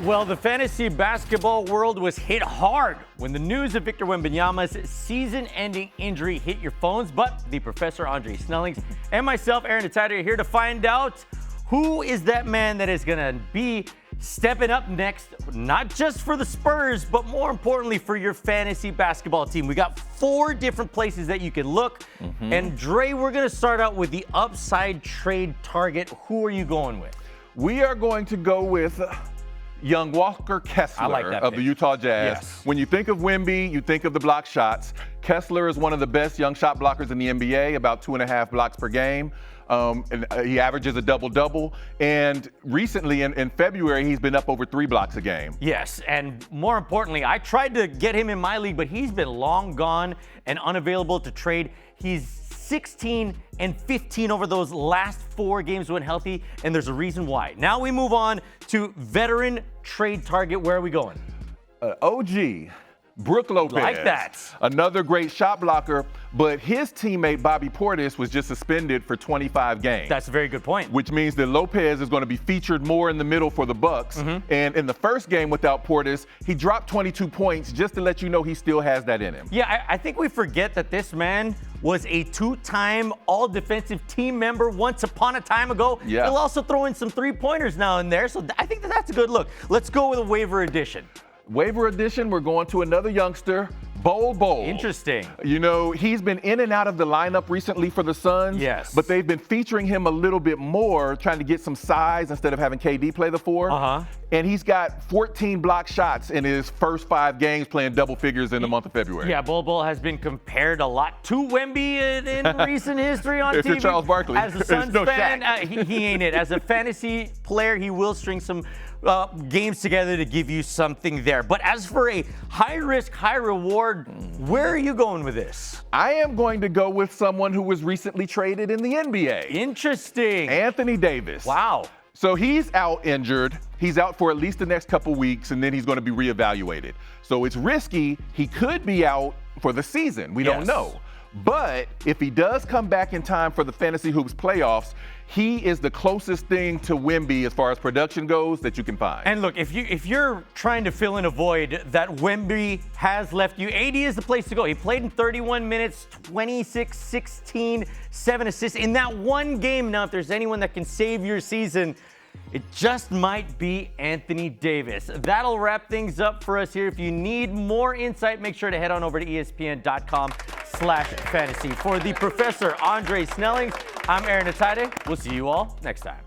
Well, the fantasy basketball world was hit hard when the news of Victor Wembanyama's season-ending injury hit your phones. But the Professor Andre Snellings and myself, Aaron Attider, are here to find out who is that man that is going to be stepping up next, not just for the Spurs, but more importantly for your fantasy basketball team. We got 4 different places that you can look. And Dre, we're going to start out with the upside trade target. Who are you going with? We are going to go with young Walker Kessler of the Utah Jazz. Yes. When you think of Wemby, you think of the block shots. Kessler is one of the best young shot blockers in the NBA, about 2.5 blocks per game. And he averages a double-double. And recently, in February, he's been up over 3 blocks a game. Yes, and more importantly, I tried to get him in my league, but he's been long gone and unavailable to trade. He's 16 and 15 over those last 4 games when healthy, and there's a reason why. Now we move on to veteran trade target. Where are we going? OG. Brook Lopez. Like that. Another great shot blocker, but his teammate Bobby Portis was just suspended for 25 games. That's a very good point. Which means that Lopez is going to be featured more in the middle for the Bucks. And in the first game without Portis, he dropped 22 points just to let you know he still has that in him. Yeah, I think we forget that this man was a 2-time all-defensive team member once upon a time ago. Yeah. He'll also throw in some 3-pointers now and there, so I think that's a good look. Let's go with a waiver edition. Waiver edition, we're going to another youngster, Bol Bol. Interesting. You know, he's been in and out of the lineup recently for the Suns. Yes. But they've been featuring him a little bit more, trying to get some size instead of having KD play the 4. And he's got 14 block shots in his first 5 games playing double figures in the month of February. Yeah, Bol Bol has been compared a lot to Wemby in recent history on if TV. You're Charles Barkley. As a Suns no fan, he ain't it. As a fantasy player, he will string some games together to give you something there. But as for a high risk, high reward, where are you going with this? I am going to go with someone who was recently traded in the NBA. Interesting. Anthony Davis. Wow. So he's out injured. He's out for at least the next couple weeks, and then he's going to be reevaluated. So it's risky. He could be out for the season. We don't know. But if he does come back in time for the Fantasy Hoops playoffs, he is the closest thing to Wemby as far as production goes that you can find. And look, if you're trying to fill in a void that Wemby has left you, AD is the place to go. He played in 31 minutes, 26, 16, 7 assists in that one game. Now, if there's anyone that can save your season, it just might be Anthony Davis. That'll wrap things up for us here. If you need more insight, make sure to head on over to espn.com/fantasy. For the Professor Andre Snellings, I'm Aaron Attider. We'll see you all next time.